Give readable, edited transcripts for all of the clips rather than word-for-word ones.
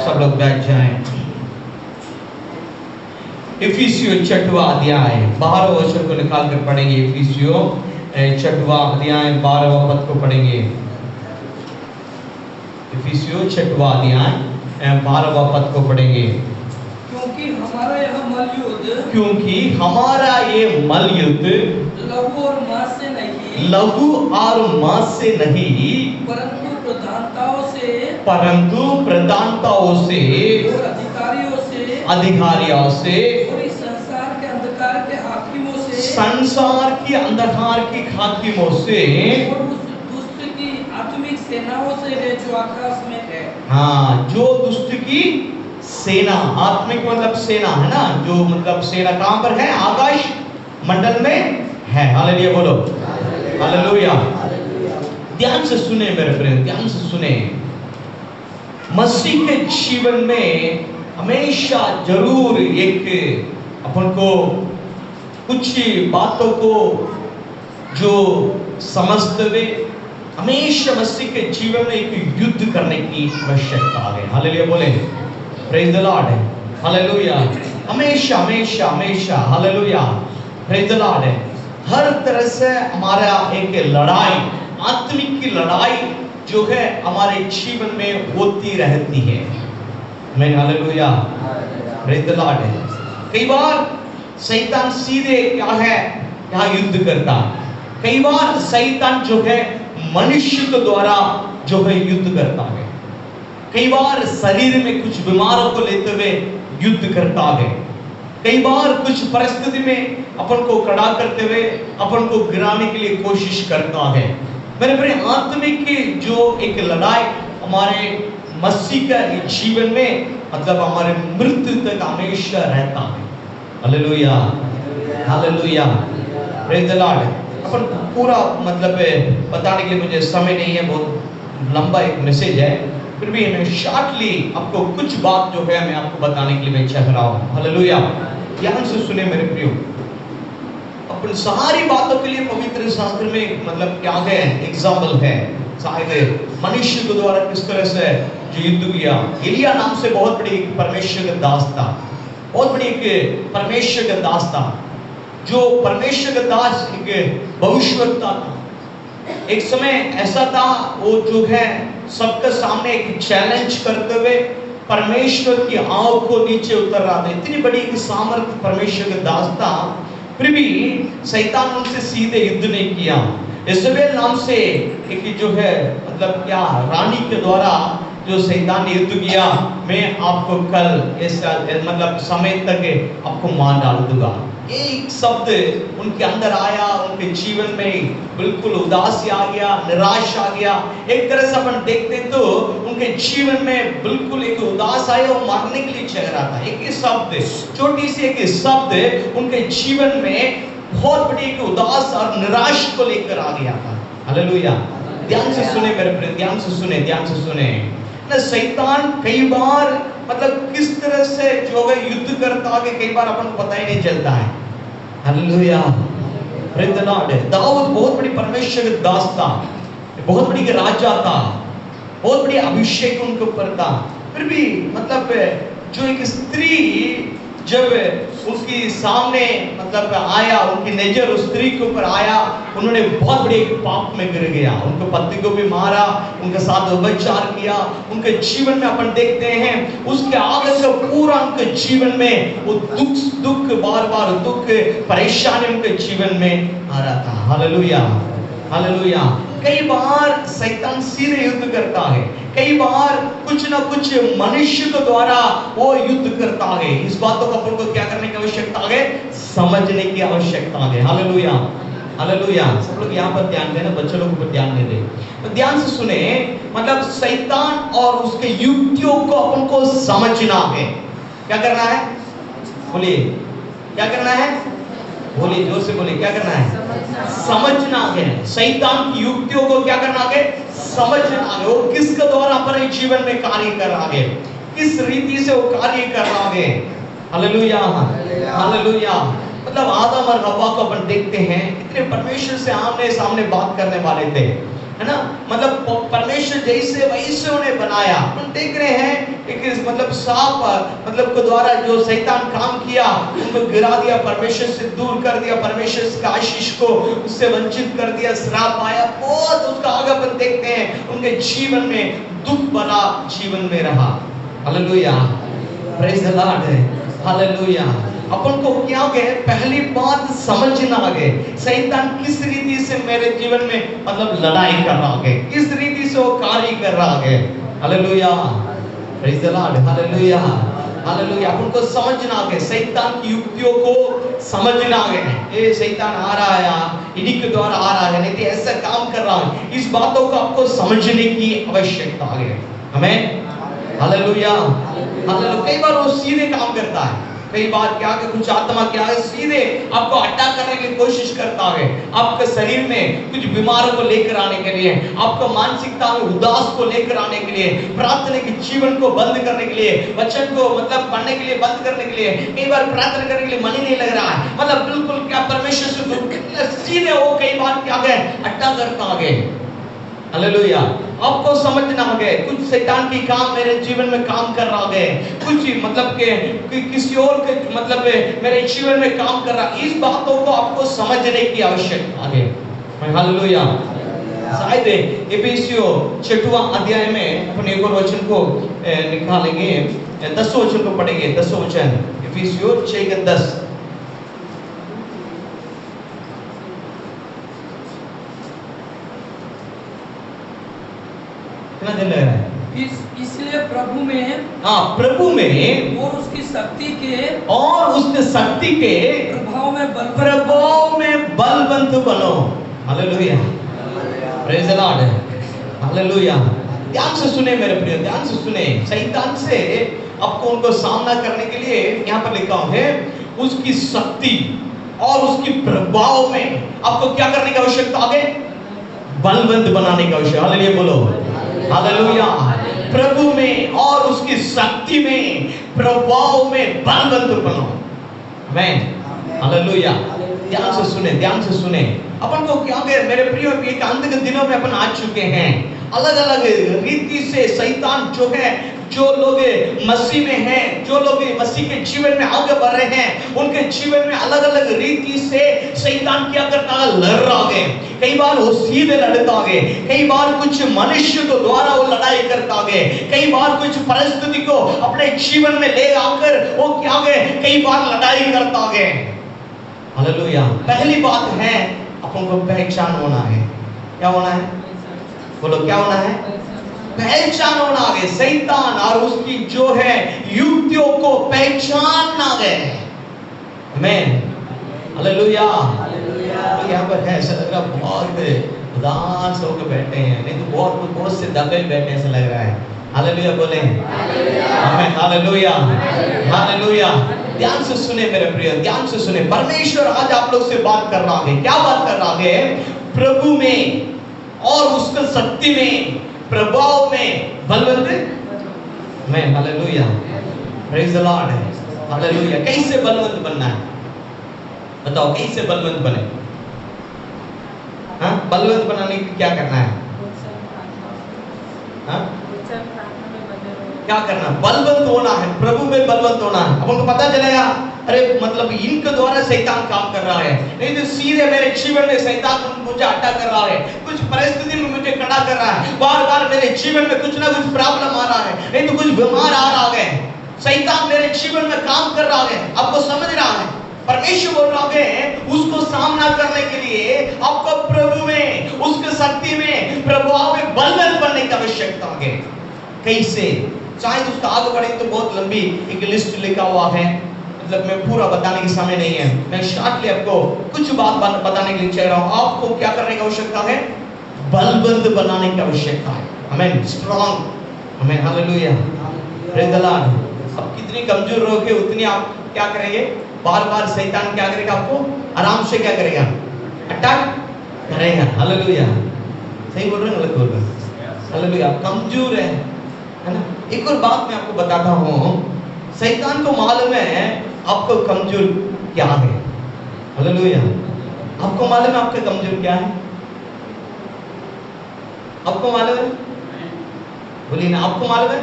सब लोग बैठ जाएं। इफिसियों 6वां अध्याय 12वें वचन को निकाल कर पढ़ेंगे। इफिसियों 6वां अध्याय 12वां पद को पढ़ेंगे। इफिसियों 6वां अध्याय 12वां पद को पढ़ेंगे। क्योंकि हमारा यह मलयुद्ध लहू और मांस से नहीं परंतु प्रधानताओं से और अधिकारियों से और इस संसार के अंधकार के हाकिमों से और उस दुष्ट की आत्मिक सेनाओं से है जो आकाश में है। हाँ, जो दुष्ट की सेना, आत्मिक मतलब सेना है ना, जो मतलब सेना कहां पर है? आकाश मंडल में है। हालेलुया बोलो, हालेलुया। ध्यान से सुने मेरे प्रिय, ध्यान से सुने। मसीह के जीवन में हमेशा जरूर एक अपन को कुछ बातों को जो समझते हुए हमेशा मसीह के जीवन में एक युद्ध करने की आवश्यकता है। हालेलुया बोले, प्रेज द लॉर्ड, हालेलुया। हमेशा हमेशा हमेशा, हालेलुया, प्रेज द लॉर्ड। हर तरह से हमारा एक लड़ाई, आत्मिक की लड़ाई जो है हमारे जीवन में होती रहती है। मैं हालेलुया, प्रेज द लॉर्ड। कई बार शैतान सीधे क्या है, क्या युद्ध करता है। कई बार शैतान जो है मनुष्य के द्वारा जो है युद्ध करता है। कई बार शरीर में कुछ बीमारों को लेते हुए युद्ध करता है। कई बार कुछ परिस्थिति में अपन को खड़ा करते हुए अपन को गिराने के लिए कोशिश करता है। मेरे प्रिय, आत्मिक की जो एक लड़ाई हमारे मसीह का जीवन में मतलब हमारे मृत्यु तक हमेशा रहता है। Hallelujah, hallelujah, praise the Lord. अपन पूरा मतलब बताने के लिए मुझे समय नहीं है, बहुत लंबा एक मैसेज है, फिर भी मैं शॉर्टली आपको कुछ बात जो है मैं आपको बताने के लिए मैं चाह रहा हूँ। हालेलुया, ध्यान से सुने मेरे प्रियो। अपन सारी बातों के लिए पवित्र शास्त्र में मतलब क्या है, एग्जाम्पल है। शायद मनुष्य के द्वारा किस तरह से जो युद्ध किया। एलिया नाम से बहुत बड़ी परमेश्वर का दास था, बहुत बड़ी एक परमेश्वर का दास था। जो परमेश्वर का दास एक भविष्यवक्ता था। एक समय ऐसा था वो जो है सबके सामने एक चैलेंज करते हुए परमेश्वर की आंख को नीचे उतर रहा था। इतनी बड़ी एक सामर्थ्य परमेश्वर का दास था, फिर भी शैतान उनसे सीधे युद्ध नहीं किया। इज़बेल नाम से एक जो है मतलब क्या रानी के द्वारा जो शैतान ने युद्ध किया, मैं आपको कल ऐसा मतलब समय तक आपको मार डाल दूंगा। एक शब्द उनके अंदर आया, उनके जीवन में बिल्कुल उदासी आ गया, निराश आ गया। एक तरह से अपन देखते तो उनके जीवन में बिल्कुल एक उदास आया, वो मरने के लिए चल रहा था। एक शब्द, छोटी सी एक शब्द उनके जीवन में बहुत बड़ी एक उदास और निराश को लेकर आ गया था। हालेलुया, ध्यान से सुने मेरे प्रिय, ध्यान से सुने, ध्यान से सुने ना। शैतान कई बार मतलब किस तरह से जो है युद्ध करता है, कई बार अपन को पता ही नहीं चलता है। Hallelujah, praise the lord. Dawood बहुत बड़ी परमेश्वर का दास था, बहुत बड़ी राजा था, बहुत बड़ी अभिषेक उनके ऊपर था। फिर भी मतलब जो एक स्त्री जब उसके सामने मतलब आया, उनकी नजर उस स्त्री के ऊपर आया, उन्होंने बहुत बड़े एक पाप में गिर गया। उनके पति को भी मारा, उनके साथ व्यभिचार किया। उनके जीवन में अपन देखते हैं उसके आगे से पूरा उनके जीवन में वो दुख बार बार दुख परेशानी उनके जीवन में आ रहा था। Hallelujah, hallelujah. कई बार शैतान सीधे युद्ध करता है, कई बार कुछ ना कुछ मनुष्य के द्वारा वो युद्ध करता है। इस बातों को अपन को क्या करने की आवश्यकता है, समझने की आवश्यकता है। Hallelujah, hallelujah. सब लोग यहाँ पर ध्यान देना, बच्चों लोगों पर ध्यान नहीं दे, तो ध्यान से सुने। मतलब शैतान और उसके युक्तियों को अपन को समझना है। क्या करना है, बोलिए क्या करना है, बोलिए जोर से बोलिए, क्या करना है, समझना है। शैतान की युक्तियों को क्या करना है, समझना है। वो किसके द्वारा अपने जीवन में कार्य कर रहा है, किस रीति से वो कार्य कर रहा है। Hallelujah, hallelujah. मतलब आदम और हव्वा को अपन देखते हैं, इतने परमेश्वर से आमने सामने बात करने वाले थे, है ना, मतलब परमेश्वर जैसे वैसे उन्हें बनाया। हम देख रहे हैं एक मतलब सांप मतलब को द्वारा जो शैतान काम किया, उनको गिरा दिया, परमेश्वर से दूर कर दिया, परमेश्वर के आशीष को उससे वंचित कर दिया, श्राप आया बहुत। उसका आगे अपन देखते हैं उनके जीवन में दुख भरा जीवन में रहा। Hallelujah, praise the Lord, hallelujah. अपन को क्या हो गया, पहली बात समझना आ गए शैतान किस रीति से मेरे जीवन में मतलब लड़ाई कर रहा है, किस रीति से वो कार्य कर रहा है। Hallelujah, praise the Lord, hallelujah, hallelujah. अपन को समझना आ गया, शैतान की युक्तियों को समझना आ गया। ये शैतान आ रहा है, इन्हीं के द्वारा आ रहा है, नहीं तो ऐसा काम कर रहा है। इस बातों को आपको समझने की आवश्यकता आ गई। हमें हालेलुया, हालेलुया। कई बार वो सीधे काम करता है, कई बार क्या कि कुछ आत्मा क्या है सीधे आपको अटैक करने की कोशिश करता है, आपके शरीर में कुछ बीमारों को लेकर आने के लिए, आपको मानसिकता में उदास को लेकर आने के लिए, प्रार्थना के जीवन को बंद करने के लिए, वचन को मतलब पढ़ने के लिए बंद करने के लिए, कई बार प्रार्थना करने के लिए मन ही नहीं लग रहा है, मतलब बिल्कुल क्या परमेश्वर से सीधे वो कई बार क्या है अटैक करता है। हालेलुया, आपको समझना है कुछ शैतान की काम मेरे जीवन में काम कर रहा है, कुछ मतलब के किसी और के मतलब मेरे जीवन में काम कर रहा है। इस बातों को आपको समझने की आवश्यकता है। हालेलुया। शायद एफिसियों 6वां अध्याय में अपन एक और वचन को निकालेंगे, 10वां वचन को पढ़ेंगे। 10वां वचन एफिसियों 6:10। कितना दिन लग रहा है? इसलिए प्रभु में, हाँ प्रभु में और उसकी शक्ति के प्रभाव में बलवंत बनो। Hallelujah, praise the Lord, hallelujah. ध्यान से सुने मेरे प्रिय, ध्यान से सुने। शैतान से आपको उनको सामना करने के लिए यहाँ पर लिखा है उसकी शक्ति और उसकी प्रभाव में आपको क्या करने की आवश्यकता है, बलवंत बनाने की आवश्यकता। हालेलुया बोलो, हालेलुया। प्रभु में और उसकी शक्ति में प्रभाव में बलवंत बनो। आमीन, हालेलुया। ध्यान से सुने, ध्यान से सुने। अपन को क्या कहे मेरे प्रियो, एक अंत के दिनों में अपन आ चुके हैं। अलग अलग रीति से शैतान जो है, जो लोग मसीह में हैं, जो लोग मसीह के जीवन में आगे बढ़ रहे हैं, उनके जीवन में अलग अलग रीति से शैतान क्या करता है, लड़ रहा है। कई बार वो सीधे लड़ता है, कई बार कुछ मनुष्य को द्वारा वो लड़ाई करता है, कई बार कुछ परिस्थिति को अपने जीवन में ले आकर वो क्या है कई बार लड़ाई करता है। हालेलुया। पहली बात है अपन को पहचान होना है। क्या होना है, बोलो क्या होना है, पहचान होना है। शैतान और उसकी जो है युक्तियों को पहचानना है। आमीन, हालेलुया। तो यहाँ पर है ऐसा लग रहा बहुत उदास होकर बैठे हैं, नहीं तो बहुत से दबे बैठे ऐसा लग रहा है। हालेलुया बोले, आमीन, हालेलुया, हालेलुया। ध्यान से सुने मेरे प्रिय, ध्यान से सुने। परमेश्वर आज आप लोग से बात कर रहा है। क्या बात कर रहा है, प्रभु में और उसके शक्ति में प्रभाव में बलवंत में। Hallelujah, praise the Lord, hallelujah. कैसे बलवंत बनना है बताओ, कैसे बलवंत बने? हाँ, बलवंत बनाने के क्या करना है? हाँ? क्या करना, बलवंत होना है, प्रभु में बलवंत होना है। अब उनको पता चलेगा अरे मतलब इनके द्वारा शैतान काम कर रहा है, नहीं तो सीधे मेरे जीवन में शैतान मुझे अटैक कर रहा है, कुछ परिस्थिति में मुझे खड़ा कर रहा है, बार बार मेरे जीवन में कुछ ना कुछ प्रॉब्लम आ रहा है, नहीं तो कुछ बीमार आ रहा है, शैतान मेरे जीवन में काम कर रहा है। आपको समझ रहा है, परमेश्वर बोल रहा है उसको सामना करने के लिए आपको प्रभु में, उसके शक्ति में, प्रभाव में बलवंत बनने की आवश्यकता है। कैसे? शायद उसका आगे बढ़े तो बहुत लंबी एक लिस्ट लिखा हुआ है, मतलब मैं पूरा बताने की समय नहीं है, मैं शॉर्टली आपको कुछ बात बताने के लिए चाह रहा हूँ। आपको क्या करने की आवश्यकता है, बलवंत बनाने की आवश्यकता है। आमीन, स्ट्रांग, आमीन, हालेलुया, प्रेज द लॉर्ड। अब कितनी कमजोर रहोगे उतनी आप क्या करेंगे, बार बार शैतान क्या करेगा, आपको आराम से क्या करेगा, अटैक करेगा। हालेलुया, सही बोल रहे हैं, गलत बोल रहे हैं? हालेलुया, कमजोर है ना। एक और बात मैं आपको बताता हूँ, शैतान को मालूम है आपको कमजोर क्या है। हालेलुया, आपको मालूम है आपका कमजोर क्या है? आपको मालूम है? बोलिए ना, आपको मालूम है?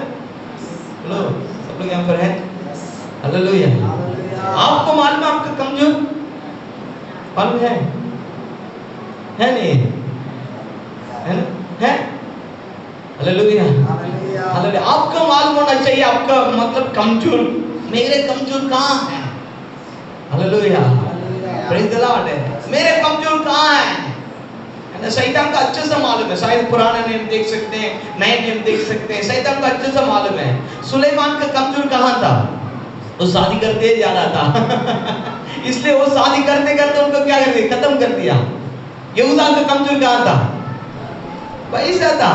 बोलो, सब लोग यहाँ पर हैं? हालेलुया। आपको मालूम है आपका कमजोर? मालूम है नहीं? है ना? है? हालेलुया। हालेलुया। आपको मालूम होना चाहिए आपका मतलब कमजोर, मेरे कमजोर कहाँ है? हालेलुया। Praise the Lord. मेरे कमजोर कहाँ है? शैतान का अच्छे से मालूम है। शायद पुराने नियम देख सकते हैं, नए नियम देख सकते हैं, शैतान का अच्छे से मालूम है सुलेमान का कमजोर कहाँ था। वो शादी करते जा रहा था इसलिए वो शादी करते करते उनको क्या कर दिया, खत्म कर दिया। यहूदा का कमजोर कहाँ था? पैसा था,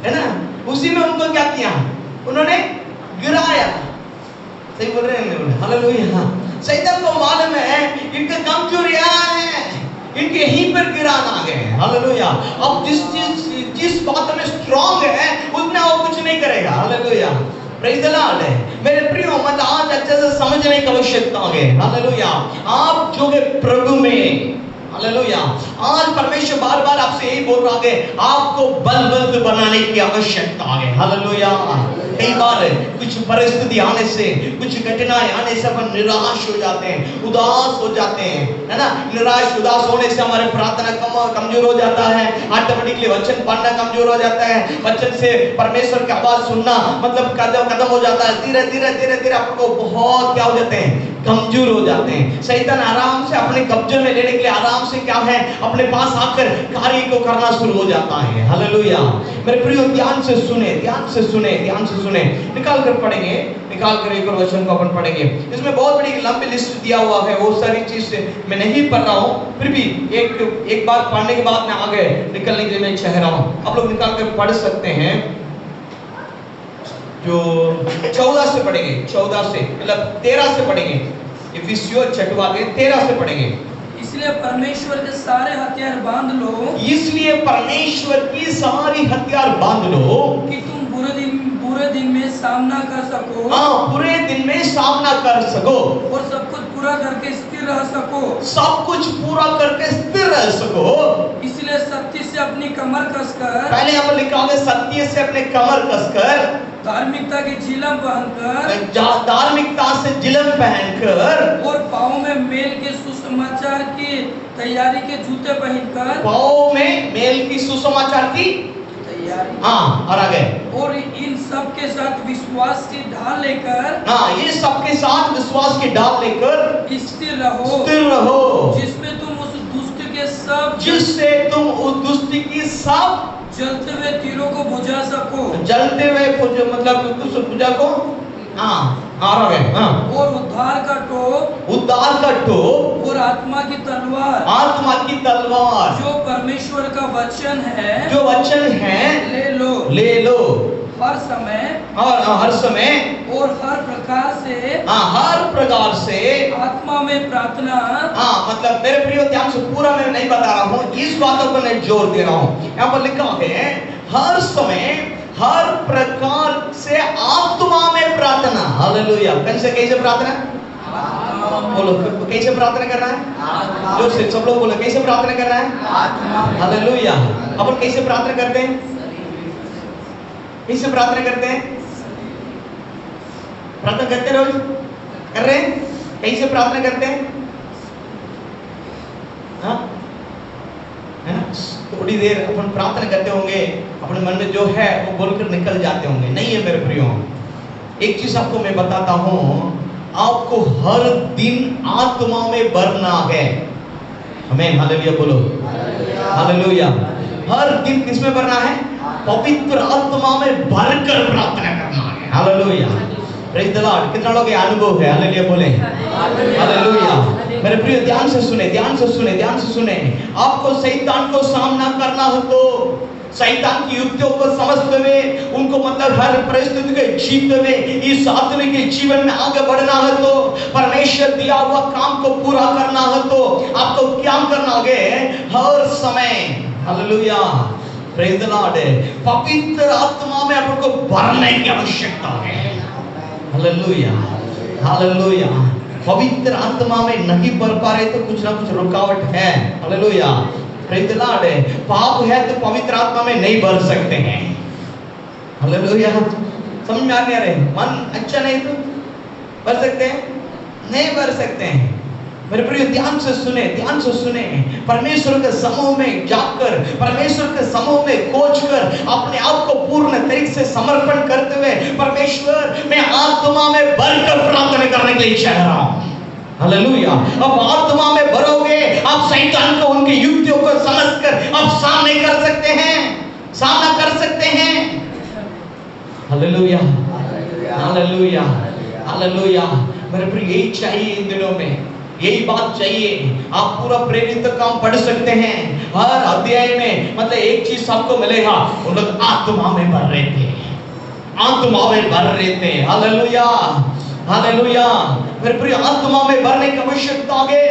है ना? उसी में उनको क्या किया, उन्होंने गिराया। सही बोल रहे हैं? हालेलुया। शैतान को मालूम है इनका कमजोर यहाँ है, इनके यहीं पर गिराना आ गए। हालेलुया। अब जिस बात में स्ट्रांग है उसमें वो कुछ नहीं करेगा। हालेलुया। Praise the Lord. मेरे प्रियो मत आज अच्छे से समझने की आवश्यकता है। हालेलुया। आप जो है प्रभु में, हालेलुया, आज परमेश्वर बार बार आपसे यही बोल रहा है, आपको बलवंत बनाने की आवश्यकता है। हालेलुया। कई बार कुछ परिस्थिति आने से, कुछ घटनाएं आने से अपन निराश हो जाते हैं, उदास हो जाते हैं, है ना? निराश उदास होने से हमारे प्रार्थना कमजोर हो जाता है, ऑटोमेटिकली वचन पढ़ना कमजोर हो जाता है, वचन से परमेश्वर की आवाज सुनना मतलब कदम हो जाता है। धीरे धीरे धीरे धीरे आपको बहुत क्या हो जाते हैं, कमजोर हो जाते हैं। शैतान आराम से अपने कब्जे में लेने के लिए आराम से क्या है, अपने पास आकर कार्य को करना शुरू हो जाता है। हालेलुया। मेरे प्रियो ध्यान से सुने, ध्यान से सुने, ध्यान से सुने। निकाल कर पढ़ेंगे, निकाल कर एक और वचन को अपन पढ़ेंगे। इसमें बहुत बड़ी लंबी लिस्ट दिया हुआ है, वो सारी चीज से मैं नहीं पढ़ रहा हूँ, फिर भी एक बार पढ़ने के बाद मैं आगे निकलने के लिए मैं चाह रहा हूँ। आप लोग निकाल कर पढ़ सकते हैं। जो 14 से पढ़ेंगे, 14 से मतलब 13 से पढ़ेंगे। इफिसियों 13 से पढ़ेंगे। इसलिए परमेश्वर के सारे हथियार बांध लो, इसलिए परमेश्वर की सारी हथियार बांध लो कि तुम बुरे दिन में सामना कर सको। हाँ, बुरे दिन में सामना कर सको और सब कुछ पूरा करके स्थिर रह सको। सब कुछ पूरा करके स्थिर रह सको। इसलिए सत्य से अपनी कमर कसकर, पहले यहाँ पर लिखा होगा सत्य से अपने कमर कसकर, धार्मिकता की झिलम पहनकर, धार्मिकता से जिलम पहनकर, और पाँव में मेल के सुसमाचार की तैयारी के जूते पहनकर, पाँव में मेल की सुसमाचार की तैयारी, हाँ, और आगे, और इन सब के साथ विश्वास की ढाल लेकर, हाँ, ये सबके साथ विश्वास की ढाल लेकर स्थिर रहो, जिसमें तुम उस जिससे तुम उस दुष्ट की सब जलते हुए तीरों को बुझा सको। जलते हुए मतलब उस बुझा को, हाँ, आ गए, हाँ, और उद्धार का टोप और आत्मा की तलवार जो परमेश्वर का वचन है ले लो हर समय और हर प्रकार से आत्मा में प्रार्थना। हाँ, मतलब मेरे प्रियो ध्यान से, पूरा मैं नहीं बता रहा हूँ, इस बातों पर मैं जोर दे रहा हूँ। यहाँ पर लिखा है हर समय हर प्रकार से आत्मा में प्रार्थना। हालेलुया। कैसे प्रार्थना? बोलो, कैसे प्रार्थना करना है? जोर से सब लोग बोलो, कैसे प्रार्थना करना है? हालेलुया। अपन कैसे प्रार्थना करते हैं? कैसे प्रार्थना करते हैं? प्रार्थना करते रोज कर रहे हैं? कैसे प्रार्थना करते हैं? हाँ, है ना? थोड़ी देर अपन प्रार्थना करते होंगे, अपने मन में जो है वो बोलकर निकल जाते होंगे। नहीं है मेरे प्रियो, एक चीज आपको मैं बताता हूँ, आपको हर दिन आत्मा में भरना है। आमीन, हालेलुया बोलो, हालेलुया। हर दिन किस में भरना है? पवित्र आत्मा में भरकर प्रार्थना करना है। Hallelujah, praise the Lord. कितना लोग ये अनुभव है? हालेलुया बोले, हालेलुया। मेरे प्रिय ध्यान से सुने, ध्यान से सुने, ध्यान से सुने। आपको शैतान को सामना करना हो तो शैतान की युक्तियों को समझते हुए, उनको मतलब हर परिस्थिति के जीतते हुए इस आत्मिक जीवन में आगे बढ़ना है तो, परमेश्वर दिया हुआ काम को पूरा करना है तो आपको क्या करना होगा? हर समय, हालेलुया, प्रेज़ द लॉर्ड, पवित्र आत्मा में आपको भरने की आवश्यकता है। Hallelujah, hallelujah. पवित्र आत्मा में नहीं भर पा रहे तो कुछ ना कुछ रुकावट है। Hallelujah, praise the Lord. पाप है तो पवित्र आत्मा में नहीं भर सकते हैं। हालेलुया। समझ में आ रहे? मन अच्छा नहीं तो भर सकते हैं? नहीं भर सकते हैं। मेरे प्रिय ध्यान से सुने। परमेश्वर के समूह में जाकर, परमेश्वर के समूह में खोजकर अपने आप को पूर्ण तरीके से समर्पण करते हुए, परमेश्वर मैं आत्मा में भरकर प्रार्थना करने के लिए चाह रहा हूँ। हालेलुया। अब आत्मा में भरोगे, आप शैतान को उनकी युक्तियों को समझकर आप सामना कर सकते हैं। हालेलुया। मेरे प्रिय यही चाहिए इन दिनों में, यही बात चाहिए। आप पूरा प्रेरित काम पढ़ सकते हैं, हर अध्याय में मतलब एक चीज आपको मिलेगा, उन लोग आत्मा में भर रहे थे। हालेलुया। मेरे प्रिय आत्मा में भरने की आवश्यकता आगे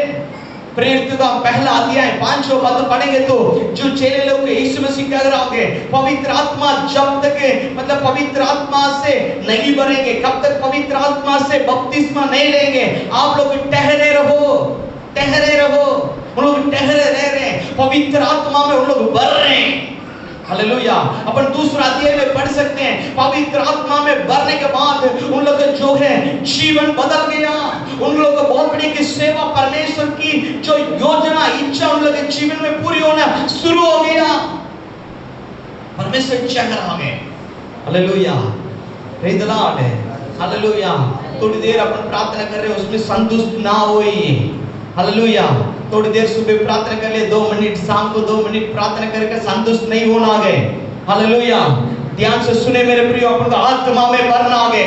प्रेरित का पहला अध्याय 5 पद पढ़ेंगे तो जो चेले लोग यीशु मसीह कह रहे होंगे, पवित्र आत्मा जब तक मतलब पवित्र आत्मा से नहीं भरेंगे, कब तक पवित्र आत्मा से बपतिस्मा नहीं लेंगे, आप लोग ठहरे रहो। उन लोग ठहरे रह रहे हैं, पवित्र आत्मा में उन लोग भर रहे हैं। हालेलुया। अपन दूसरा अध्याय में पढ़ सकते हैं, पवित्र आत्मा में भरने के बाद उन लोग जो है जीवन बदल गया। उन लोग को बहुत बड़ी की सेवा, परमेश्वर की जो योजना इच्छा उन लोग के जीवन में पूरी होना शुरू हो गया। परमेश्वर चाह रहा है। Hallelujah. Praise the Lord. Hallelujah. थोड़ी देर अपन प्रार्थना कर रहे हैं, उसमें संतुष्ट ना होइए। हालेलुया। थोड़ी देर सुबह प्रार्थना कर ले, 2 मिनट, शाम को 2 मिनट प्रार्थना करके संतुष्ट नहीं होना गए। हालेलुया। ध्यान से सुने मेरे प्रियो, अपन आत्मा में भरना आ गए।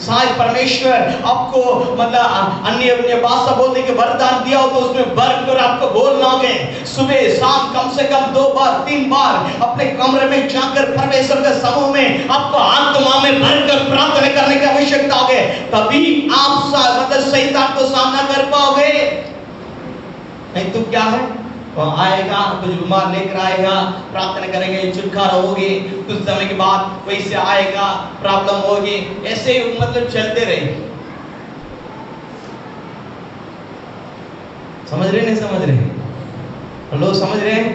शायद परमेश्वर आपको मतलब अन्य भाषा बोलने के वरदान दिया हो तो उसमें भरकर आपको बोलना आ गए। सुबह शाम कम से कम 2 बार 3 बार अपने कमरे में जाकर परमेश्वर के समूह में आपको आत्मा में भरकर प्रार्थना करने की आवश्यकता आ गए, तभी आप मतलब शैतान को सामना कर पाओगे। नहीं तो क्या है, वो आएगा, कुछ बीमार लेकर आएगा, प्रार्थना करेंगे, छुटकारा होगी, कुछ समय के बाद वैसे आएगा, प्रॉब्लम होगी, ऐसे मतलब चलते रहे। समझ रहे नहीं समझ रहे? लोग समझ रहे हैं?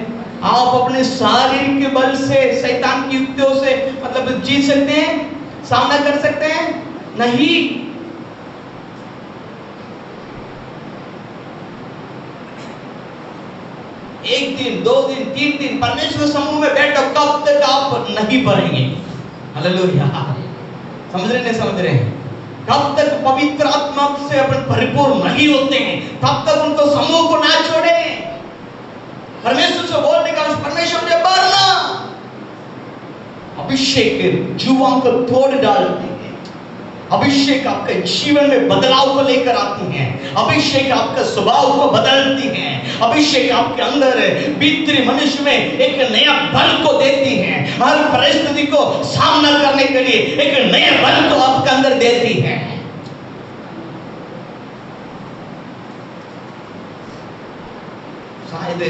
आप अपने शारीरिक के बल से शैतान की युक्तियों से मतलब जीत सकते हैं, सामना कर सकते हैं? नहीं। एक दिन, 2 दिन, 3 दिन परमेश्वर समूह में बैठो, कब तक आप नहीं भरेंगे? हालेलुया। समझ रहे नहीं समझ रहे? कब तक पवित्र आत्मा से अपन परिपूर्ण नहीं होते हैं, तब तक उनको समूह को ना छोड़े। परमेश्वर से बोलने का, परमेश्वर ने भरना। अभिषेक जीवन को तोड़ डालते हैं। अभिषेक आपके जीवन में बदलाव को लेकर आती हैं। अभिषेक आपका स्वभाव को बदलती हैं। अभिषेक आपके अंदर भीतरी मनुष्य में एक नया बल को देती हैं। हर परिस्थिति को सामना करने के लिए एक नया बल को आपके अंदर देती हैं। शायद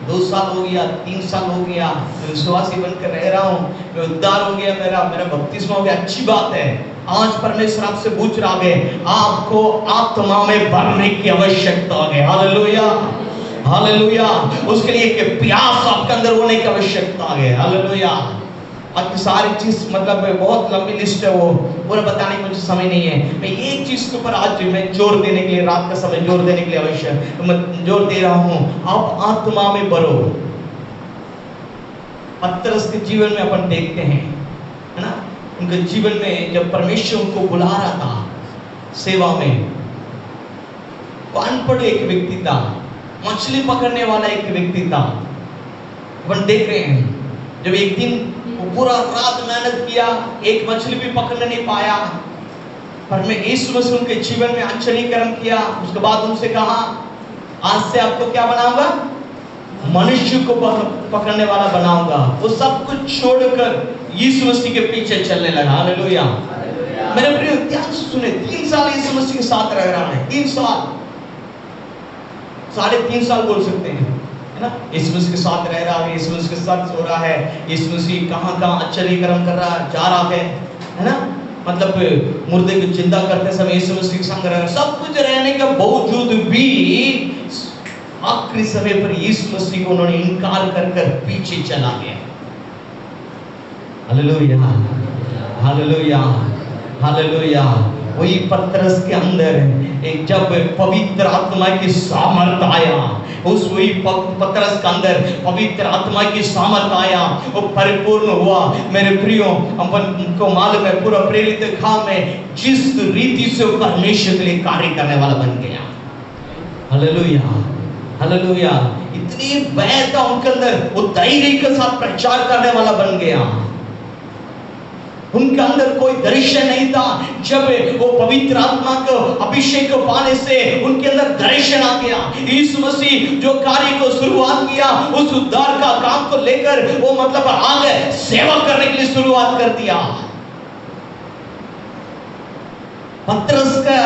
2 साल हो गया, 3 साल हो गया, मैं विश्वासी बनकर रह रहा हूँ, मैं उद्धार हो गया, मेरा बपतिस्मा हो गया, अच्छी बात है। आज परमेश्वर आपसे पूछ रहा है, आपको आत्मा में भरने की आवश्यकता है। हालेलुया। हालेलुया। उसके लिए एक प्यास आपके अंदर होने की आवश्यकता है। हालेलुया। बाकी सारी चीज मतलब बहुत लंबी लिस्ट है, वो पूरा बताने की मुझे समय नहीं है। मैं एक चीज के ऊपर आज मैं जोर देने के लिए, रात का समय जोर देने के लिए आवश्यक मैं जोर दे रहा हूँ, आप आत्मा में भरो। पतरस के जीवन में अपन देखते हैं, है ना, उनके जीवन में जब परमेश्वर उनको बुला रहा था सेवा में, वो अनपढ़ एक व्यक्ति था, मछली पकड़ने वाला एक व्यक्ति था। अपन देख रहे हैं जब एक दिन वो पूरा रात मेहनत किया, एक मछली भी पकड़ नहीं पाया, पर मैं यीशु मसीह उनके जीवन में आश्चर्यकर्म किया। उसके बाद उनसे कहा, आज से आपको क्या बनाऊंगा? मनुष्य को पकड़ने वाला बनाऊंगा। वो सब कुछ छोड़कर यीशु मसीह के पीछे चलने लगा। हालेलुया। मेरे प्रिय ध्यान से सुने, 3 साल यीशु मसीह के साथ रह रहा है। 3 साल, 3.5 साल बोल सकते हैं, है ना। यीशु मसीह के साथ रह रहा है, यीशु मसीह के साथ सो रहा है, यीशु मसीह कहाँ आश्चर्यकर्म कर रहा है, जा रहा है ना। मतलब मुर्दे को जिंदा करते समय यीशु मसीह के संग रह रहा है। सब कुछ रहने के बावजूद भी आखिरी समय पर यीशु मसीह को उन्होंने इनकार कर कर पीछे चला गया। Hallelujah, hallelujah, hallelujah. वही पतरस के अंदर एक जब पवित्र आत्मा की सामर्थ आया, उस वही पतरस के अंदर पवित्र आत्मा की सामर्थ आया, वो परिपूर्ण हुआ। मेरे प्रियो, अपन को मालूम है पूरा प्रेरित काम में जिस रीति से वो परमेश्वर के लिए कार्य करने वाला बन गया। Hallelujah, hallelujah. इतनी वैधता उनके अंदर, वो धैर्य के साथ प्रचार करने वाला बन गया। उनके अंदर कोई दर्शन नहीं था। जब वो पवित्र आत्मा को अभिषेक को पाने से उनके अंदर दर्शन आ गया। यीशु मसीह जो कार्य को शुरुआत किया, उस उद्धार का काम को लेकर वो मतलब आगे सेवा करने के लिए शुरुआत कर दिया। पतरस का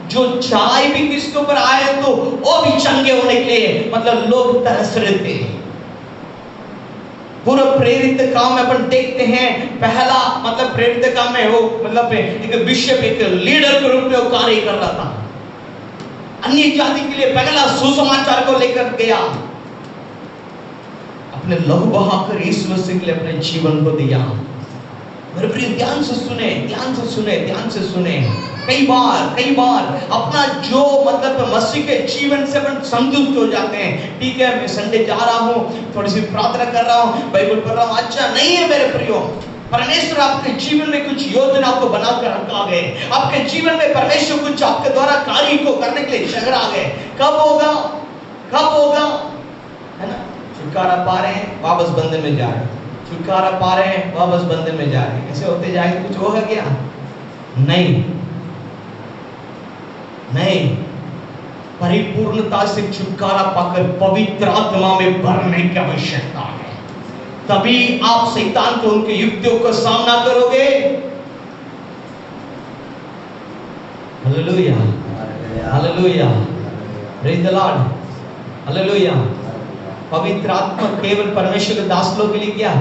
जो चाय भी किसके ऊपर आए तो वो भी चंगे होने के लिए मतलब लोग तरस रहे थे। पूरा प्रेरित काम में अपन देखते हैं, पहला मतलब प्रेरित काम में वो मतलब एक बिशप, एक लीडर के रूप में वो कार्य कर रहा था। अन्य जाति के लिए पहला सुसमाचार को लेकर गया, अपने लहू बहाकर यीशु मसीह के लिए अपने जीवन को दिया। मेरे प्रिय, ध्यान से सुने, ध्यान से सुने, ध्यान से सुने। कई बार अपना जो मतलब मसीह के जीवन से अपन संतुष्ट हो जाते हैं। ठीक है, मैं संडे जा रहा हूँ, थोड़ी सी प्रार्थना कर रहा हूँ, बाइबल पढ़ रहा हूँ, अच्छा नहीं है मेरे प्रियो। परमेश्वर आपके जीवन में कुछ योजना को बनाकर रखा है। आपके जीवन में परमेश्वर कुछ आपके द्वारा कार्य को करने के लिए चल रहा है। कब होगा, कब होगा, है ना? छुटकारा पा रहे हैं, वापस बंधन में जा रहे हैं, छुटकारा पा रहे हैं, वापस बंधन में जा रहे हैं। ऐसे होते जाएंगे, कुछ होगा क्या? नहीं, नहीं। परिपूर्णता से छुटकारा पाकर पवित्र आत्मा में भरने की आवश्यकता है, तभी आप शैतान को उनके युक्तियों का सामना करोगे। Hallelujah, hallelujah, praise the Lord, hallelujah. पवित्र आत्मा केवल परमेश्वर के दास लोग के लिए क्या?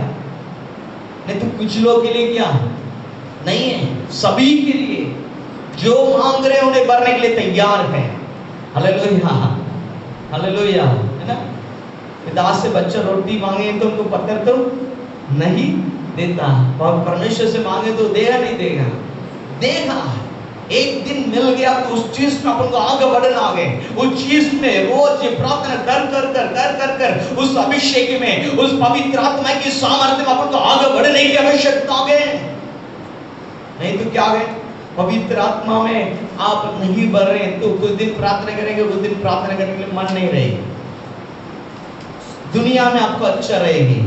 नहीं तो कुछ लोग के लिए क्या? नहीं है, सभी के लिए। जो मांग रहे उन्हें भरने के लिए तैयार है। हालेलुया, हालेलुया, है ना? पिता से बच्चा रोटी मांगे तो उनको पत्थर तो नहीं देता, और परमेश्वर से मांगे तो देगा नहीं देगा? देगा। एक दिन मिल गया तो उस चीज में अपन को आगे बढ़ना आ गए। उस चीज में रोज प्रार्थना कर उस अभिषेक में, उस पवित्र आत्मा की सामर्थ्य में अपन को आगे बढ़ने की आवश्यकता आ गए। नहीं तो क्या गए? पवित्र आत्मा में आप नहीं बढ़ रहे तो कुछ दिन प्रार्थना करेंगे, कुछ दिन प्रार्थना करने के लिए मन नहीं रहेगी। दुनिया में आपको अच्छा रहेगी,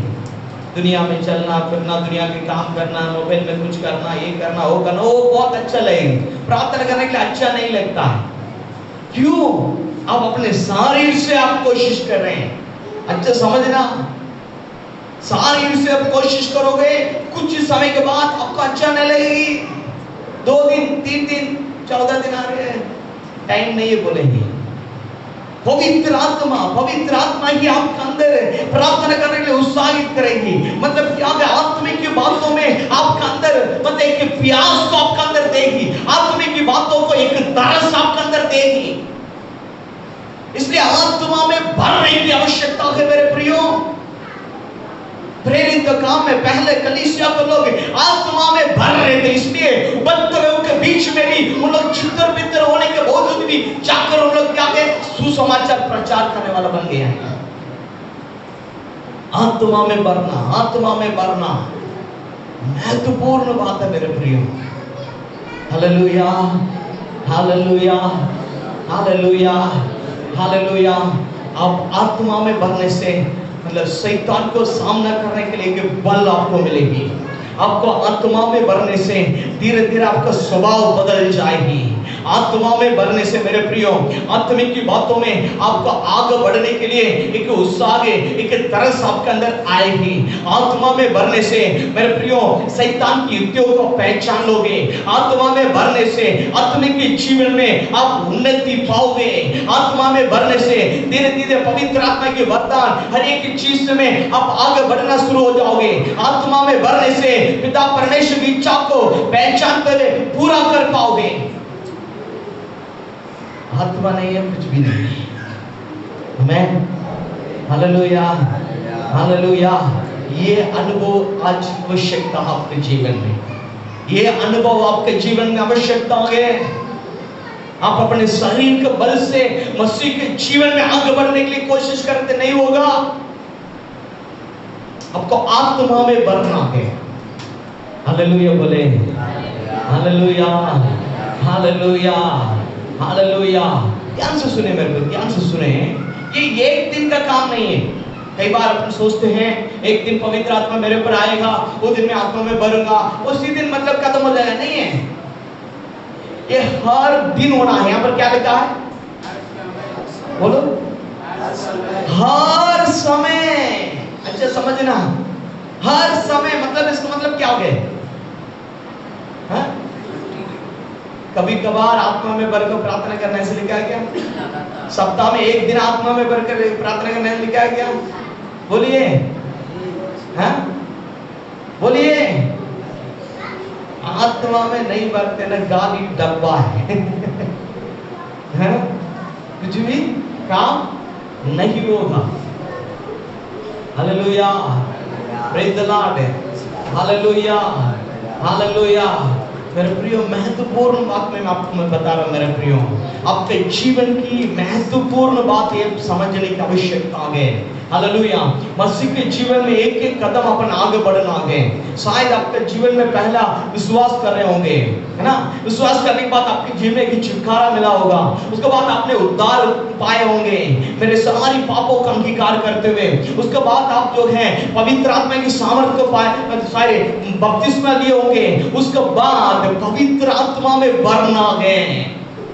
दुनिया में चलना फिरना, दुनिया के काम करना, मोबाइल में कुछ करना, ये करना वो करना, वो बहुत अच्छा लगेगा। प्रार्थना करने के लिए अच्छा नहीं लगता है। क्यों? आप अपने शरीर से आप कोशिश कर रहे हैं। अच्छा समझना, शरीर से आप कोशिश करोगे, कुछ समय के बाद आपको अच्छा नहीं लगेगी। 2 दिन 3 दिन 14 दिन आ रहे हैं, टाइम नहीं है बोलेंगे। पवित्र आत्मा ही आपके अंदर प्रार्थना करने के लिए उत्साहित करेगी। मतलब क्या है? आत्मिक की बातों में आपके अंदर मतलब एक प्यास को आपके अंदर देगी, आत्मिक की बातों को एक तरस आपके अंदर देगी। इसलिए आत्मा में भरने की आवश्यकता है मेरे प्रियो। प्रेरित काम में पहले कलीसिया को लोग आत्मा में भर रहे थे, इसलिए उपद्रव के बीच में भी उन लोग छितर बितर होने के बावजूद भी जाकर उन लोग क्या गए? सुसमाचार प्रचार करने वाला बन गया है। आत्मा में भरना, आत्मा में भरना महत्वपूर्ण बात है मेरे प्रियो। Hallelujah, hallelujah, hallelujah, hallelujah. आप आत्मा में भरने से मतलब शैतान को सामना करने के लिए एक बल आपको मिलेगी। आपको आत्मा में भरने से धीरे धीरे आपका स्वभाव बदल जाएगी। आत्मा में भरने से मेरे प्रियो, आत्मिक की बातों में आपको आगे बढ़ने के लिए एक उत्साह, एक तरस आपके अंदर आएगी। आत्मा में भरने से मेरे प्रियो शैतान की युक्तियों को पहचान लोगे। आत्मा में भरने से आत्मिक के जीवन में आप उन्नति पाओगे। आत्मा में भरने से धीरे धीरे पवित्र आत्मा की वरदान हर एक चीज में आप आगे बढ़ना शुरू हो जाओगे। आत्मा में भरने से पिता परमेश्वर की इच्छा को पहचान कर पूरा कर पाओगे। आत्मा नहीं है कुछ भी नहीं। आमेन, हालेलुया, हालेलुया। ये अनुभव आज आवश्यकता आपके जीवन में, ये अनुभव आपके जीवन में आवश्यकता है। आप अपने शरीर के बल से मसीह के जीवन में आगे बढ़ने के लिए कोशिश करते नहीं होगा, आपको आत्मा में बढ़ना है। हालेलुया बोले, हालेलुया, हालेलुया, हालेलुया। ध्यान से सुने मेरे को, ध्यान से सुने। ये एक दिन का काम नहीं है। कई बार अपन सोचते हैं एक दिन पवित्र आत्मा मेरे ऊपर आएगा, वो दिन मैं आत्मा में भरूंगा, उसी दिन मतलब खत्म हो जाएगा। नहीं है, ये हर दिन होना है। यहाँ पर क्या लिखा है, बोलो, हर समय। अच्छा समझना, हर समय मतलब इसका मतलब क्या हो गया? कभी कभार आत्मा में भरकर प्रार्थना करना ऐसे लिखा है क्या? सप्ताह में एक दिन आत्मा में भरकर प्रार्थना करना ऐसे लिखा है क्या? बोलिए, हाँ बोलिए। आत्मा में नहीं भरते ना, गाली डब्बा है। कुछ भी काम नहीं होगा। Hallelujah, praise the Lord, hallelujah, hallelujah. मेरे प्रियो, महत्वपूर्ण बात मैं आपको बता रहा हूं मेरे प्रियो, आपके जीवन की महत्वपूर्ण बात ये समझने की आवश्यकता है। हालेलुया। मसीह के जीवन में एक एक कदम अपन आगे बढ़ना है। शायद आपके जीवन में पहला विश्वास कर रहे होंगे, है ना? विश्वास करने के बाद आपके जीवन में एक छुटकारा मिला होगा, उसके बाद आपने उद्धार पाए होंगे मेरे सारी पापों का अंगीकार करते हुए। उसके बाद आप जो है पवित्र आत्मा की सामर्थ को पाए, सारे बपतिस्मा लिए होंगे। उसके बाद पवित्र आत्मा में भरना है।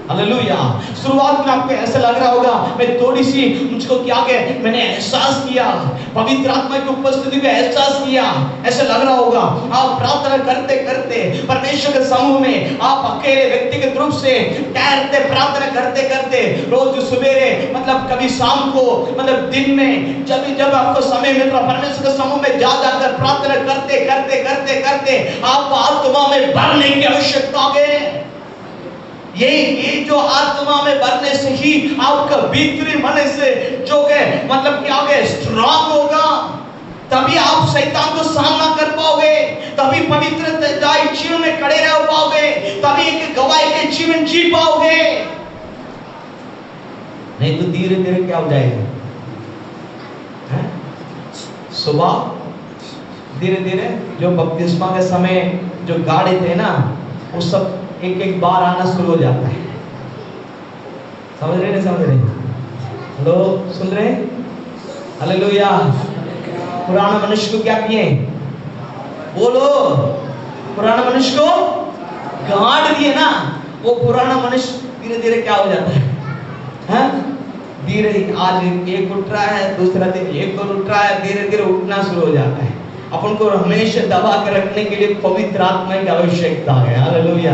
हालेलुया। शुरुआत में आपको ऐसा लग रहा होगा, मैं थोड़ी सी मुझको क्या कहे, मैंने एहसास किया, पवित्र आत्मा की उपस्थिति में एहसास किया, ऐसा लग रहा होगा। आप प्रार्थना करते करते परमेश्वर के समूह में आप अकेले व्यक्तिगत रूप से ठहरते प्रार्थना करते करते रोज सवेरे मतलब कभी शाम को मतलब दिन में जब आपको समय मिल रहा, परमेश्वर के समूह में जा जाकर प्रार्थना करते करते करते करते आपको आत्मा में भरने की आवश्यकता है। ये जो आत्मा में भरने से ही आपका भीतरी मन से जो है मतलब क्या होगा, स्ट्रांग होगा। तभी आप शैतान को सामना कर पाओगे, तभी पवित्र जीवन में खड़े रह पाओगे, तभी एक गवाही के जीवन जी पाओगे। नहीं तो धीरे धीरे क्या हो जाएगा, सुबह धीरे धीरे जो बपतिस्मा के समय जो गाड़े थे ना, वो सब एक एक बार आना शुरू हो जाता है। समझ रहे नहीं समझ रहे? हेलो, सुन रहे? हालेलुया। पुराना मनुष्य को क्या किए, बोलो, पुराना मनुष्य को गाड़ दिए ना। वो पुराना मनुष्य धीरे धीरे क्या हो जाता है, हाँ? धीरे आज एक उठ रहा है, दूसरा दिन एक और उठ रहा है, धीरे धीरे उठना शुरू हो जाता है। अपन को हमेशा दबा कर रखने के लिए पवित्र आत्मा की आवश्यकता है। Hallelujah,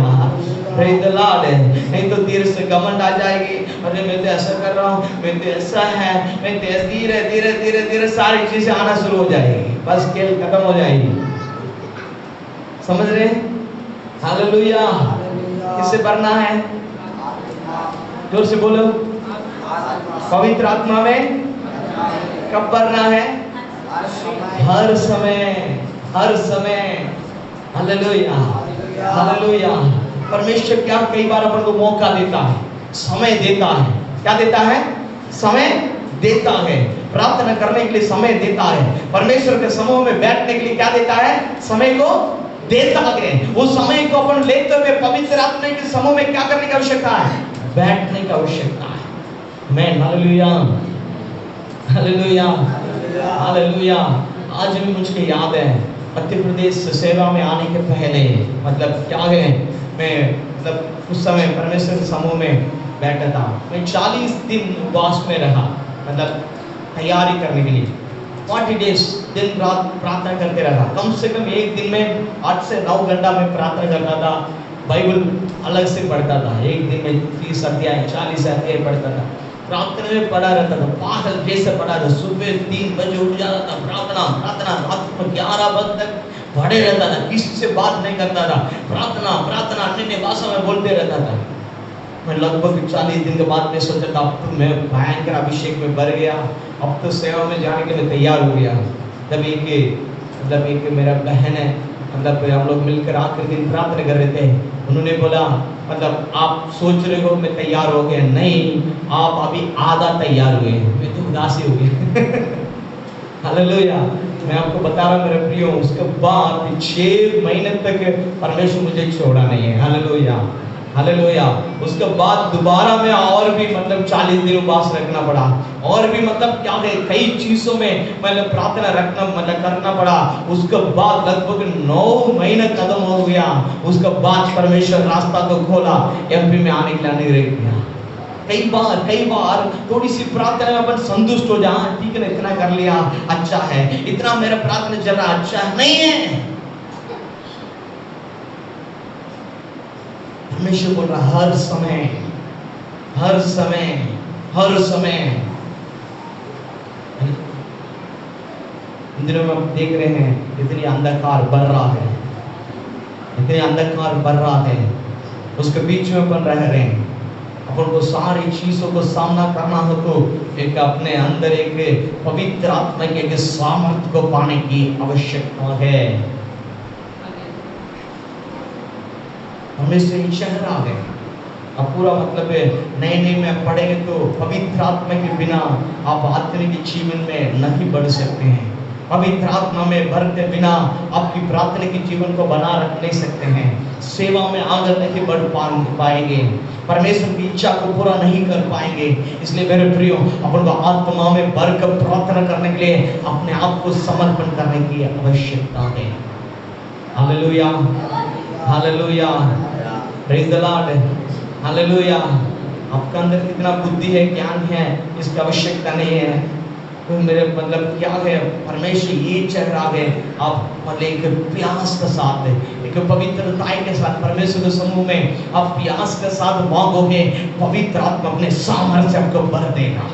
praise the Lord. नहीं तो धीरे से घमंड आ जाएगी, अरे मैं तो ऐसा कर रहा हूँ, मैं तो ऐसा है, मैं तो धीरे धीरे धीरे धीरे सारी चीजें आना शुरू हो जाएगी, बस खेल खत्म हो जाएगी। समझ रहे? हालेलुया। किससे भरना है, जोर से बोलो। पवित्र आत्मा में कब भरना है? हर समय, हर समय। Hallelujah, hallelujah. परमेश्वर क्या कई बार अपन को मौका देता है, समय देता है। क्या देता है? समय देता है। प्रार्थना करने के लिए समय देता है। परमेश्वर के समूह में बैठने के लिए क्या देता है? समय को देता है। वो समय को अपन लेते हुए पवित्र आत्मा के समूह में क्या करने की आवश्यकता है? बैठने की आवश्यकता है। मैं हालेलुया, हालेलुया, हालेलुया। आज भी मुझे याद है मध्य प्रदेश सेवा में आने के पहले, मतलब क्या है, मैं मतलब उस समय परमेश्वर के समूह में बैठा था। मैं 40 दिन उपवास में रहा, मतलब तैयारी करने के लिए 40 डेज दिन रात प्रार्थना करते रहा। कम से कम एक दिन में 8 से 9 घंटा में प्रार्थना करता था। बाइबल अलग से पढ़ता था, एक दिन में 30 अध्याय 40 अध्याय पढ़ता था। प्रार्थना में पढ़ा रहता था, पागल जैसे पढ़ा था। सुबह 3 बजे उठ जाता था, प्रार्थना प्रार्थना, रात को 11 बजे तक पढ़े रहता था, किसी से बात नहीं करता था, प्रार्थना प्रार्थना अन्य भाषा में बोलते रहता था। मैं लगभग 40 दिन के बाद में सोचा था अब तो मैं भयंकर अभिषेक में भर गया, अब तो सेवा में जाने के लिए तैयार हो गया। तब एक मेरा बहन है, मतलब हम लोग मिलकर आखिरी दिन प्रार्थना कर रहे थे, उन्होंने बोला मतलब आप सोच रहे हो मैं तैयार हो गया, नहीं आप अभी आधा तैयार हुए। मैं तो उदासी हो गया। हालेलुया। मैं आपको बता रहा हूँ मेरे प्रियो, उसके बाद 6 महीने तक परमेश्वर मुझे छोड़ा नहीं है। Hallelujah, hallelujah. उसके बाद दोबारा में और भी मतलब 40 दिन उपवास रखना पड़ा, और भी मतलब क्या है कई चीजों में मतलब प्रार्थना रखना मतलब करना पड़ा। उसके बाद लगभग 9 महीने खत्म हो गया। उसके बाद परमेश्वर रास्ता तो खोला, एमपी में आने के लिए नहीं किया। कई बार थोड़ी सी प्रार्थना में अपन संतुष्ट हो जा, ठीक है ना, इतना कर लिया अच्छा है, इतना मेरा प्रार्थना चल रहा अच्छा है, नहीं है। परमेश्वर बोल रहा हर समय हर समय हर समय। इन दिनों में हम देख रहे हैं इतनी अंधकार बढ़ रहा है, इतनी अंधकार बढ़ रहा है, उसके बीच में अपन रह रहे हैं। अपन को सारी चीजों को सामना करना हो तो एक अपने अंदर एक पवित्र आत्मा के एक सामर्थ्य को पाने की आवश्यकता है। हमें से शहर आ गए, अब पूरा मतलब नए में पढ़ेंगे तो पवित्र आत्मा के बिना आप आत्मिक जीवन में नहीं बढ़ सकते हैं। पवित्र आत्मा में भरते बिना आपकी प्रार्थना के जीवन को बना रख नहीं सकते हैं। सेवा में आगे नहीं बढ़ पाएंगे, परमेश्वर की इच्छा को पूरा नहीं कर पाएंगे। इसलिए मेरे प्रियो, अपन को आत्मा में भरकर प्रार्थना करने के लिए अपने आप को समर्पण करने की आवश्यकता है। Hallelujah, hallelujah, praise the Lord, hallelujah. आपका अंदर कितना बुद्धि है, ज्ञान है, इसकी आवश्यकता नहीं है। तो मेरे मतलब क्या है, परमेश्वर ये चाह रहा है आप मतलब एक प्यास के साथ, एक पवित्रता के साथ परमेश्वर के समूह में आप प्यास के साथ मांगोगे, पवित्र आत्मा अपने सामर्थ्य आपको भर देगा।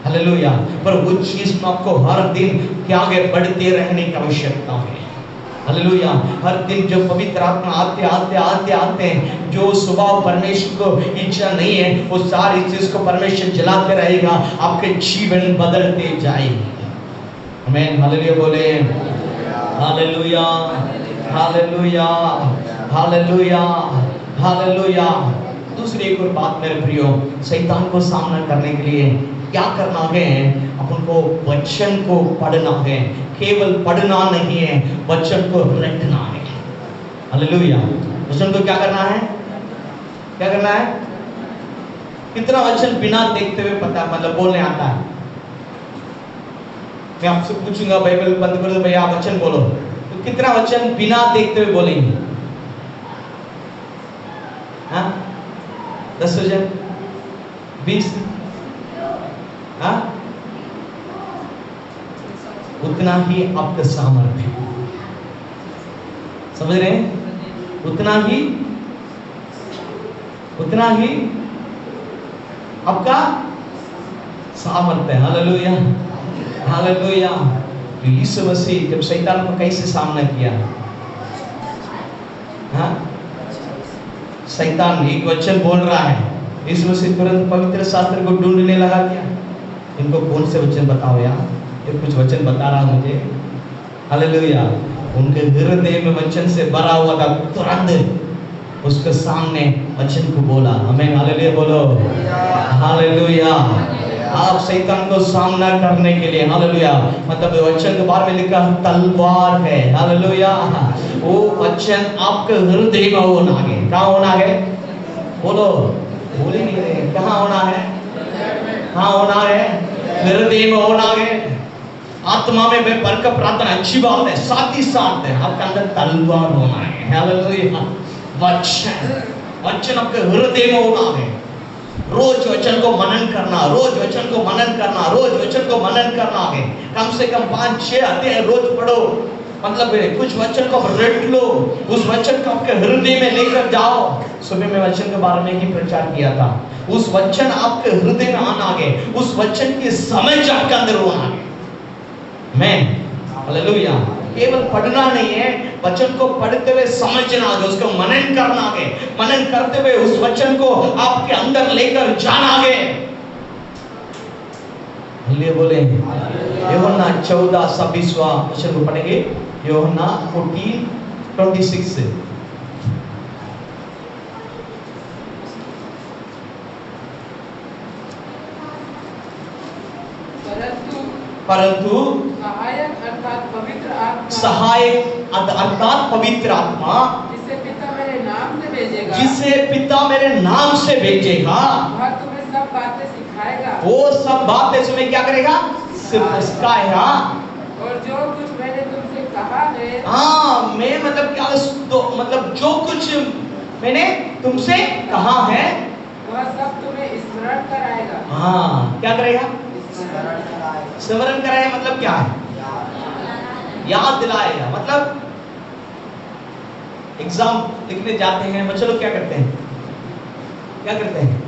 हालेलुया। पर वो चीज में आपको हर दिन क्या आगे बढ़ते रहने की आवश्यकता है। हालेलुया। हर दिन जो पवित्र आत्मा आते जो स्वभाव परमेश्वर को इच्छा नहीं है, वो सारी चीज को परमेश्वर जलाते रहेगा, आपके जीवन बदलते जाएगी। आमीन, हालेलुया बोले, हालेलुया, हालेलुया, हालेलुया, हालेलुया। दूसरी एक और बात मेरे प्रियो, शैतान को सामना करने के लिए क्या करना है, अपन को वचन को पढ़ना है। केवल पढ़ना नहीं है, वचन को रटना है। हालेलुया। वचन को क्या करना है, क्या करना है? कितना वचन बिना देखते हुए पता मतलब बोलने आता है? मैं आपसे पूछूंगा, बाइबल बंद कर दो भैया, आप वचन बोलो, तो कितना वचन बिना देखते हुए बोलेंगे? हाँ, 10 वचन, 20, हाँ, उतना ही आपका सामर्थ्य, समझ रहे हैं? उतना ही आपका सामर्थ्य। Hallelujah, hallelujah. तो यीशु मसीह जब शैतान को कैसे सामना किया? हाँ, शैतान एक वचन बोल रहा है, यीशु मसीह तुरंत पवित्र शास्त्र को ढूंढने लगा। क्या इनको कौन से वचन बताओ यार, ये कुछ वचन बता रहा मुझे। हालेलुया। उनके हृदय में वचन से भरा हुआ था, तुरंत उसके सामने वचन को बोला। आमीन, हालेलुया बोलो, हालेलुया। आप शैतान को सामना करने के लिए, हालेलुया, मतलब वचन के बारे में लिखा तलवार है। हालेलुया। वो वचन आपके हृदय में होना है। कहाँ होना है? बोलो, बोल ही नहीं रहे। कहाँ होना है? कहाँ होना है? हृदय में होना है। आत्मा में भरकर प्रार्थना अच्छी बात है, साथ ही साथ है आपका अंदर तलवार होना है। हालेलुया। वचन आपके हृदय में होना है। रोज वचन को मनन करना, रोज वचन को मनन करना, रोज वचन को मनन करना है। कम से कम 5-6 अध्याय रोज पढ़ो, मतलब कुछ वचन को रट लो, उस वचन को आपके हृदय में लेकर जाओ। सुबह में वचन के बारे में ही प्रचार किया था। उस वचन आपके हृदय में आना है, उस वचन की समझ आपके अंदर होना है। मैं हालेलुया। केवल पढ़ना नहीं है, वचन को पढ़ते हुए समझना आगे, उसको मनन करना आगे, मनन करते हुए उस वचन को आपके अंदर लेकर जाना आगे। बोले यूहन्ना 14:26 वचन को पढ़ेंगे, यूहन्ना 14:26 से। परंतु सहायक अर्थात पवित्र आत्मा, सहायक अर्थात पवित्र आत्मा, जिसे पिता मेरे नाम से भेजेगा, जिसे पिता मेरे नाम से भेजेगा, वह तुम्हें सब बातें सिखाएगा, वो सब बातें तुम्हें क्या करेगा, सिखाएगा। और जो कुछ मैंने तुमसे कहा है, हाँ, मैं मतलब क्या, तो मतलब जो कुछ मैंने तुमसे कहा है वह सब तुम्हें स्मरण कराएगा। हाँ, क्या करेगा, स्मरण कराएगा। मतलब क्या है, याद दिलाएगा। मतलब एग्जाम लिखने जाते हैं बच्चे लोग, क्या करते हैं, क्या करते हैं,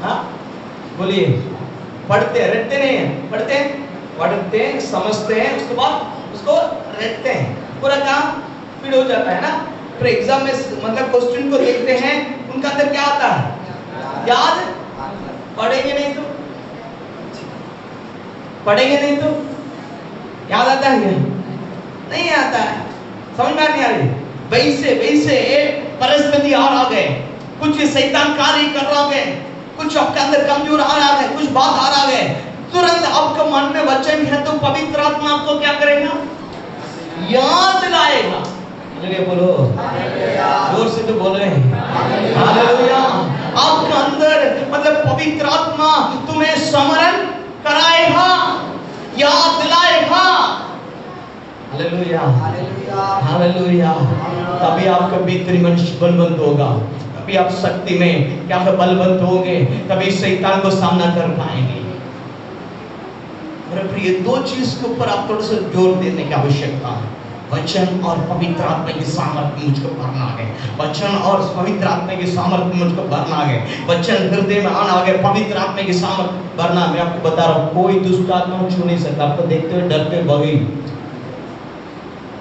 हाँ बोलिए, पढ़ते हैं, रटते नहीं हैं, पढ़ते हैं, पढ़ते हैं, समझते हैं, उसके बाद उसको रटते हैं, पूरा काम फिर हो जाता है ना। फिर एग्जाम में मतलब क्वेश्चन को देखते हैं, उनका अंदर क्या आता है, याद। पढ़ेंगे नहीं तो, पढ़ेंगे नहीं तो याद आता है क्या, नहीं आता है, समझ में नहीं आ रही। वैसे वैसे परिस्थिति आ गए, कुछ शैतान कार्य कर रहा है, कुछ आपके अंदर कमजोर आ रहा है, कुछ बात आ रहा है, तुरंत आपके मन में वचन है तो पवित्र आत्मा आपको क्या करेगा, याद दिलाएगा। हालेलुया बोलो, जोर से तो बोल रहे हैं, हालेलुया। आपके अंदर मतलब पवित्र आत्मा तुम्हें स्मरण कराएगा, याद दिलाएगा। Hallelujah, hallelujah. तभी आपका भीतरी मनुष्य बलवंत होगा, तभी आप शक्ति में क्या बलवंत होंगे, तभी शैतान को सामना कर पाएंगे। मेरे प्रिय, दो चीज के ऊपर आप थोड़ा सा जोर देने की आवश्यकता है, वचन और पवित्र आत्मा की सामर्थ्य मुझको भरना है, वचन और पवित्र आत्मा की सामर्थ्य मुझको भरना है, वचन हृदय में आना है, पवित्र आत्मा की सामर्थ्य भरना। मैं आपको बता रहा हूँ, कोई दुष्ट आत्मा छू नहीं सकता, आपको देखते हुए डरते भागे।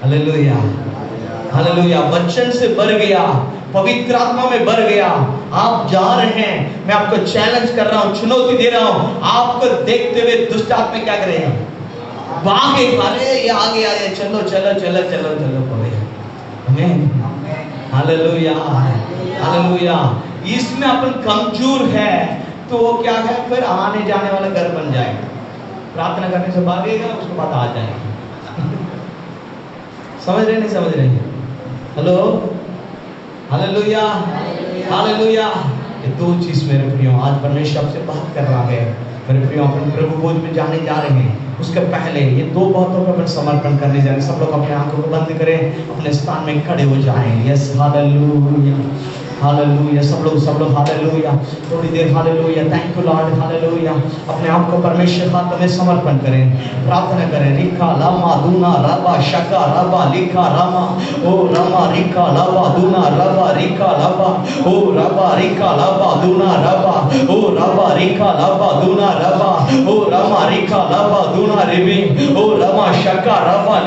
Hallelujah, hallelujah. वचन से भर गया, पवित्र आत्मा में भर गया, आप जा रहे हैं, मैं आपको चैलेंज कर रहा हूँ, चुनौती दे रहा हूँ, आपको देखते हुए दुष्ट आत्मा क्या करेगा, भागे, अरे ये आगे आगे, चलो चलो चलो चलो चलो बोले। आमीन, हालेलुया, हालेलुया। इसमें अपन कमजोर है तो क्या है, फिर आने जाने वाला घर बन जाएगा, प्रार्थना करने से भागेगा, उसके बाद आ जाएगा। समझ रहे नहीं समझ रहे, हेलो, हालेलुया, हालेलुया। ये दो चीज मेरे प्रियो, आज परमेश्वर आपसे बात कर रहा है मेरे प्रियो, अपन प्रभु भोज में जाने जा रहे हैं, उसके पहले ये दो बातों का अपन समर्पण करने जा रहे हैं। सब लोग अपने आंखों को बंद करें, अपने स्थान में खड़े हो जाएं। Yes, hallelujah, hallelujah. सब लोग हालेलुया, थोड़ी देर hallelujah, thank you Lord, hallelujah. अपने आप को परमेश्वर के हाथ में समर्पण करें, प्रार्थना करें। रिका लामा दूना रबा शका रबा लिखा रामा, ओ रामा रिका लाबा दूना रबा रिका लाबा, ओ रबा रिका लाबा दूना रबा, ओ रबा रिका लाबा दूना रबा, ओ रामा रिका लाबा दूना रिबी, ओ रामा शका रबा।